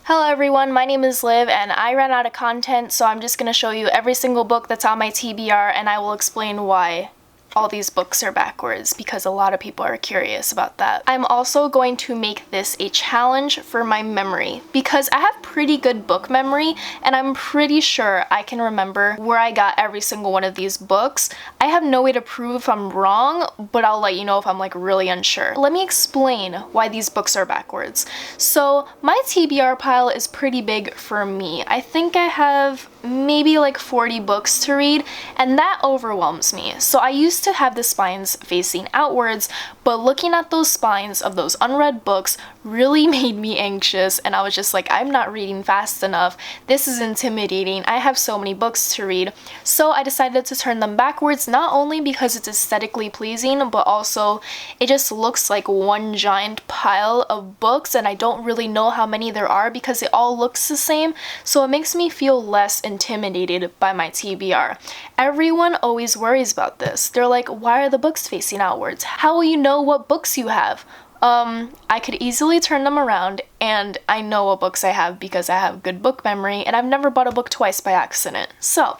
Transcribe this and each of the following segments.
Hello everyone, my name is Liv and I ran out of content, so I'm just going to show you every single book that's on my TBR and I will explain why all these books are backwards because a lot of people are curious about that. I'm also going to make this a challenge for my memory because I have pretty good book memory and I'm pretty sure I can remember where I got every single one of these books. I have no way to prove if I'm wrong, but I'll let you know if I'm like really unsure. Let me explain why these books are backwards. So my TBR pile is pretty big for me. I think I have maybe like 40 books to read and that overwhelms me. So I used to have the spines facing outwards, but looking at those spines of those unread books really made me anxious and I was just like, I'm not reading fast enough. This is intimidating. I have so many books to read. So I decided to turn them backwards, not only because it's aesthetically pleasing, but also it just looks like one giant pile of books and I don't really know how many there are because it all looks the same. So it makes me feel less intimidated by my TBR. Everyone always worries about this. They're like, why are the books facing outwards? How will you know what books you have? I could easily turn them around and I know what books I have because I have good book memory and I've never bought a book twice by accident. So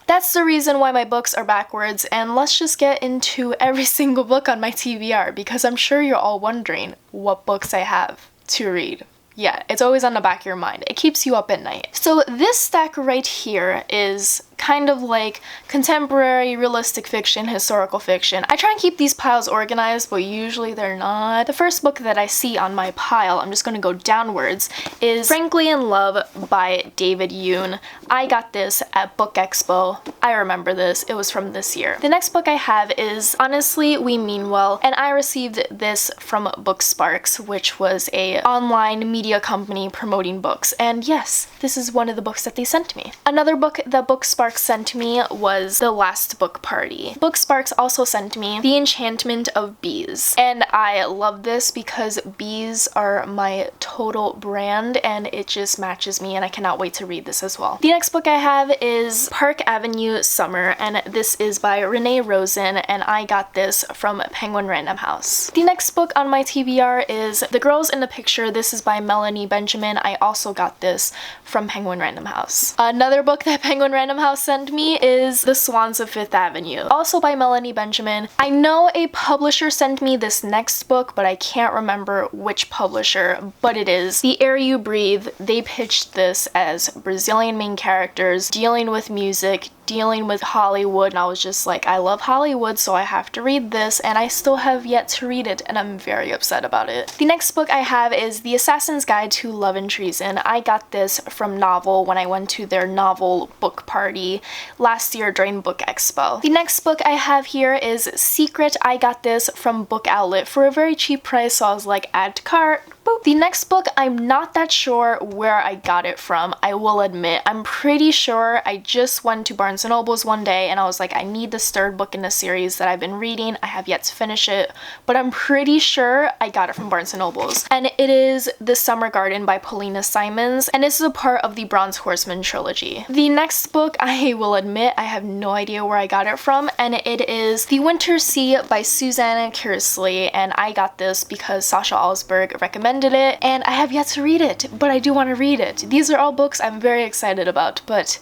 that's the reason why my books are backwards, and let's just get into every single book on my TBR because I'm sure you're all wondering what books I have to read. Yeah, it's always on the back of your mind. It keeps you up at night. So this stack right here is kind of like contemporary, realistic fiction, historical fiction. I try and keep these piles organized, but usually they're not. The first book that I see on my pile, I'm just gonna go downwards, is Frankly in Love by David Yoon. I got this at Book Expo. I remember this. It was from this year. The next book I have is Honestly, We Mean Well, and I received this from Booksparks, which was a online media company promoting books. And yes, this is one of the books that they sent me. Another book that Booksparks sent me was The Last Book Party. Booksparks also sent me The Enchantment of Bees. And I love this because bees are my total brand and it just matches me and I cannot wait to read this as well. The next book I have is Park Avenue Summer, and this is by Renee Rosen and I got this from Penguin Random House. The next book on my TBR is The Girls in the Picture. This is by Melanie Benjamin. I also got this from Penguin Random House. Another book that Penguin Random House sent me is The Swans of Fifth Avenue, also by Melanie Benjamin. I know a publisher sent me this next book, but I can't remember which publisher, but it is The Air You Breathe. They pitched this as Brazilian main characters dealing with music, dealing with Hollywood, and I was just like, I love Hollywood, so I have to read this, and I still have yet to read it, and I'm very upset about it. The next book I have is The Assassin's Guide to Love and Treason. I got this from Novel when I went to their novel book party last year during Book Expo. The next book I have here is Secret. I got this from Book Outlet for a very cheap price, so I was like, add to cart. Boop. The next book, I'm not that sure where I got it from, I will admit. I'm pretty sure I just went to Barnes & Noble's one day and I was like, I need this third book in the series that I've been reading. I have yet to finish it, but I'm pretty sure I got it from Barnes & Noble's. And it is The Summer Garden by Paulina Simons, and this is a part of the Bronze Horseman trilogy. The next book, I will admit, I have no idea where I got it from, and it is The Winter Sea by Susanna Kersley, and I got this because Sasha Alsberg recommended it, and I have yet to read it, but I do want to read it. These are all books I'm very excited about, but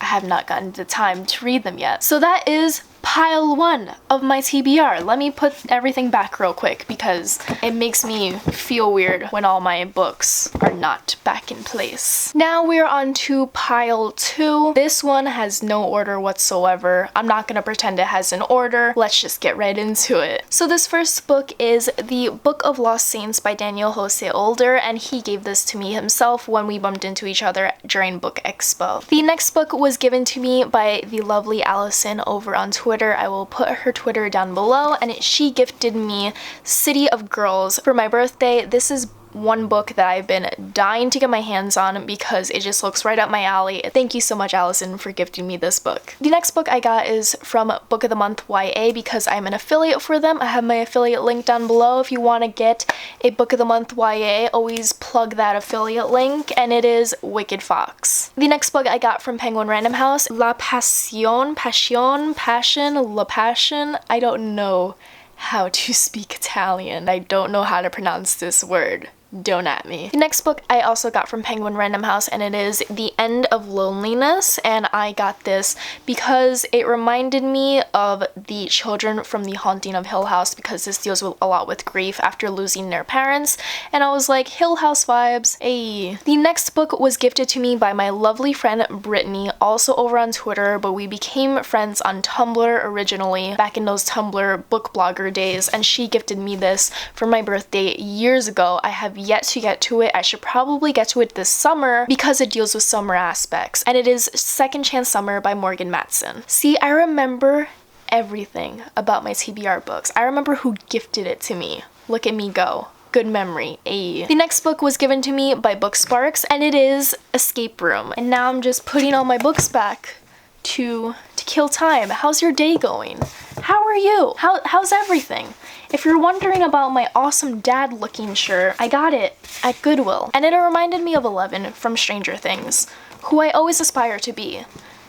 I have not gotten the time to read them yet. So that is pile 1 of my TBR. Let me put everything back real quick because it makes me feel weird when all my books are not back in place. Now we're on to pile 2. This one has no order whatsoever. I'm not gonna pretend it has an order. Let's just get right into it. So this first book is The Book of Lost Saints by Daniel Jose Older, and he gave this to me himself when we bumped into each other during Book Expo. The next book was given to me by the lovely Allison over on Twitter. I will put her Twitter down below, and she gifted me City of Girls for my birthday. This is one book that I've been dying to get my hands on because it just looks right up my alley. Thank you so much, Allison, for gifting me this book. The next book I got is from Book of the Month YA because I'm an affiliate for them. I have my affiliate link down below if you want to get a Book of the Month YA. Always plug that affiliate link, and it is Wicked Fox. The next book I got from Penguin Random House, La Passion, La Passion. I don't know how to speak Italian. I don't know how to pronounce this word. Don't at me. The next book I also got from Penguin Random House, and it is The End of Loneliness, and I got this because it reminded me of the children from The Haunting of Hill House, because this deals with a lot with grief after losing their parents, and I was like, Hill House vibes, ayy. The next book was gifted to me by my lovely friend Brittany, also over on Twitter, but we became friends on Tumblr originally, back in those Tumblr book blogger days, and she gifted me this for my birthday years ago. I have yet to get to it. I should probably get to it this summer because it deals with summer aspects, and it is Second Chance Summer by Morgan Matson. See, I remember everything about my TBR books. I remember who gifted it to me. Look at me go. Good memory, ayy. The next book was given to me by Booksparks, and it is Escape Room. And now I'm just putting all my books back to kill time. How's your day going? How are you? How's everything? If you're wondering about my awesome dad looking shirt, I got it at Goodwill. And it reminded me of Eleven from Stranger Things, who I always aspire to be.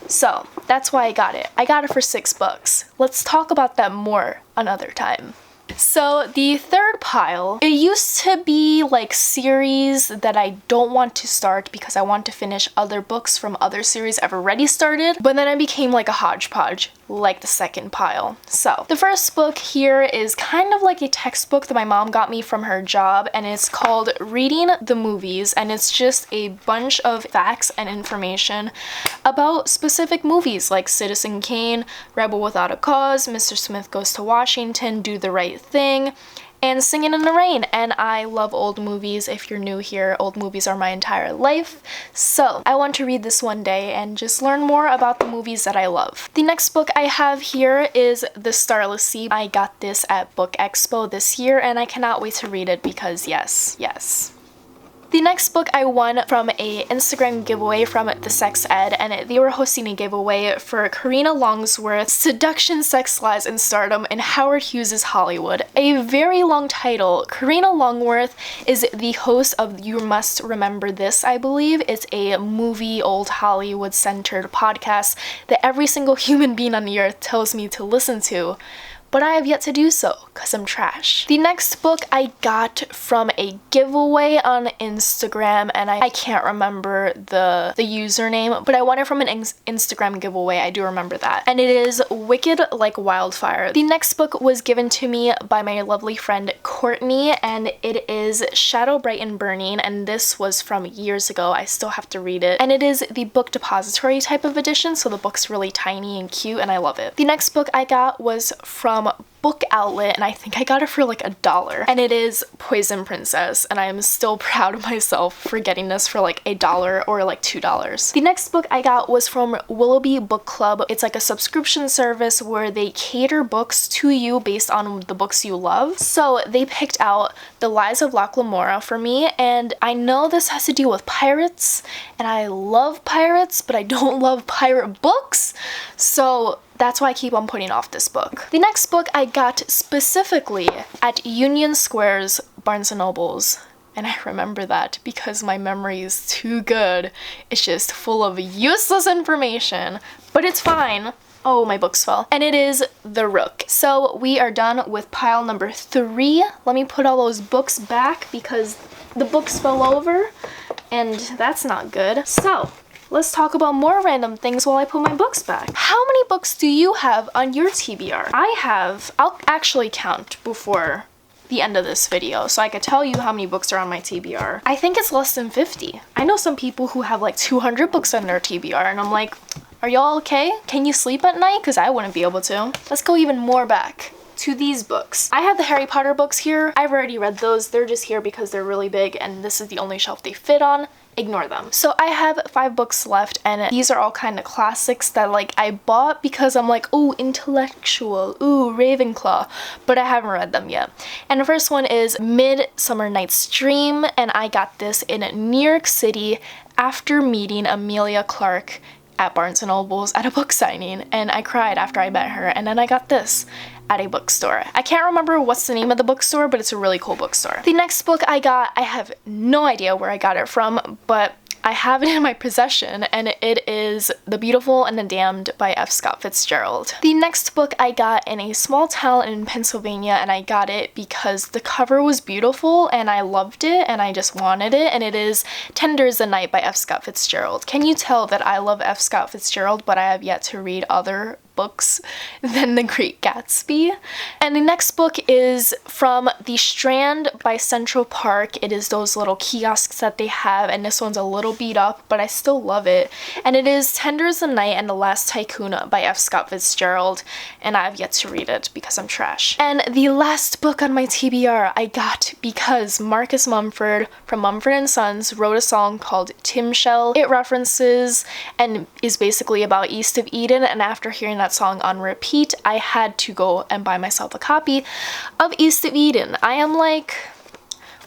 So that's why I got it. I got it for $6. Let's talk about that more another time. So the third pile, it used to be like series that I don't want to start because I want to finish other books from other series I've already started, but then it became like a hodgepodge, like the second pile. So the first book here is kind of like a textbook that my mom got me from her job, and it's called Reading the Movies, and it's just a bunch of facts and information about specific movies like Citizen Kane, Rebel Without a Cause, Mr. Smith Goes to Washington, Do the Right Thing, and Singing in the Rain. And I love old movies. If you're new here, old movies are my entire life. So I want to read this one day and just learn more about the movies that I love. The next book I have here is The Starless Sea. I got this at Book Expo this year, and I cannot wait to read it because yes. The next book I won from a Instagram giveaway from The Sex Ed, and they were hosting a giveaway for Karina Longsworth's Seduction, Sex, Lies, and Stardom in Howard Hughes' Hollywood. A very long title. Karina Longworth is the host of You Must Remember This, I believe. It's a movie, old Hollywood-centered podcast that every single human being on the earth tells me to listen to, but I have yet to do so because I'm trash. The next book I got from a giveaway on Instagram, and I can't remember the username, but I won it from an Instagram giveaway. I do remember that. And it is Wicked Like Wildfire. The next book was given to me by my lovely friend Courtney, and it is Shadow Bright and Burning, and this was from years ago. I still have to read it. And it is the book depository type of edition, so the book's really tiny and cute, and I love it. The next book I got was from Book Outlet, and I think I got it for like $1, and it is Poison Princess, and I am still proud of myself for getting this for like $1 or like $2. The next book I got was from Willoughby Book Club. It's like a subscription service where they cater books to you based on the books you love. So they picked out The Lies of Locke Lamora for me, and I know this has to do with pirates, and I love pirates, but I don't love pirate books, so that's why I keep on putting off this book. The next book I got specifically at Union Square's Barnes & Nobles, and I remember that because my memory is too good. It's just full of useless information, but it's fine. Oh, my books fell. And it is The Rook. So we are done with pile number 3. Let me put all those books back because the books fell over, and that's not good. So let's talk about more random things while I put my books back. How many books do you have on your TBR? I'll actually count before the end of this video so I could tell you how many books are on my TBR. I think it's less than 50. I know some people who have like 200 books on their TBR, and I'm like, are y'all okay? Can you sleep at night? Because I wouldn't be able to. Let's go even more back to these books. I have the Harry Potter books here. I've already read those. They're just here because they're really big and this is the only shelf they fit on. Ignore them. So I have 5 books left, and these are all kind of classics that like I bought because I'm like, ooh, intellectual, ooh, Ravenclaw, but I haven't read them yet. And the first one is Midsummer Night's Dream, and I got this in New York City after meeting Amelia Clark at Barnes & Nobles at a book signing, and I cried after I met her, and then I got this at a bookstore. I can't remember what's the name of the bookstore, but it's a really cool bookstore. The next book I got, I have no idea where I got it from, but I have it in my possession, and it is The Beautiful and the Damned by F. Scott Fitzgerald. The next book I got in a small town in Pennsylvania, and I got it because the cover was beautiful and I loved it and I just wanted it, and it is Tender as the Night by F. Scott Fitzgerald. Can you tell that I love F. Scott Fitzgerald, but I have yet to read other books than The Great Gatsby? And the next book is from The Strand by Central Park. It is those little kiosks that they have, and this one's a little beat up, but I still love it. And it is Tender as the Night and the Last Tycoon by F. Scott Fitzgerald, and I have yet to read it because I'm trash. And the last book on my TBR I got because Marcus Mumford from Mumford & Sons wrote a song called Tim Shell. It references and is basically about East of Eden, and after hearing that song on repeat, I had to go and buy myself a copy of East of Eden. I am like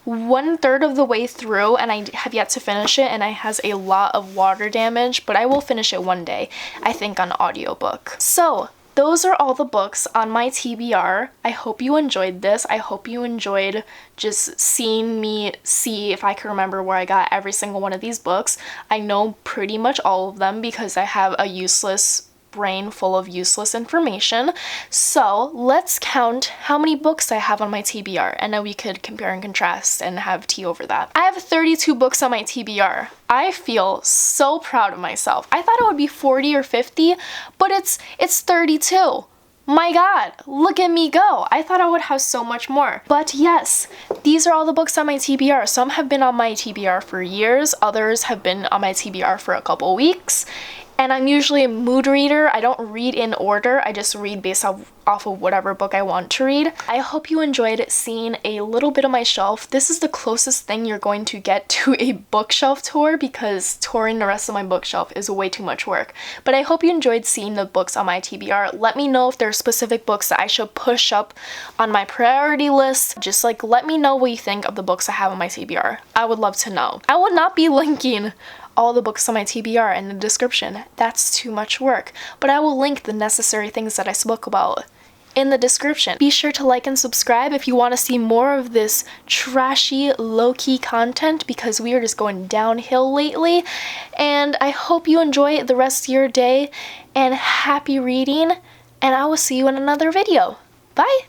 1/3 of the way through and I have yet to finish it, and it has a lot of water damage, but I will finish it one day, I think on audiobook. So those are all the books on my TBR. I hope you enjoyed this. I hope you enjoyed just seeing me see if I can remember where I got every single one of these books. I know pretty much all of them because I have a useless brain full of useless information. So let's count how many books I have on my TBR, and then we could compare and contrast and have tea over that. I have 32 books on my TBR. I feel so proud of myself. I thought it would be 40 or 50, but it's 32. My god, look at me go. I thought I would have so much more. But yes, these are all the books on my TBR. Some have been on my TBR for years, others have been on my TBR for a couple weeks. And I'm usually a mood reader. I don't read in order. I just read based off of whatever book I want to read. I hope you enjoyed seeing a little bit of my shelf. This is the closest thing you're going to get to a bookshelf tour because touring the rest of my bookshelf is way too much work. But I hope you enjoyed seeing the books on my TBR. Let me know if there are specific books that I should push up on my priority list. Just like let me know what you think of the books I have on my TBR. I would love to know. I will not be linking all the books on my TBR in the description. That's too much work. But I will link the necessary things that I spoke about in the description. Be sure to like and subscribe if you want to see more of this trashy, low-key content because we are just going downhill lately. And I hope you enjoy the rest of your day and happy reading, and I will see you in another video. Bye!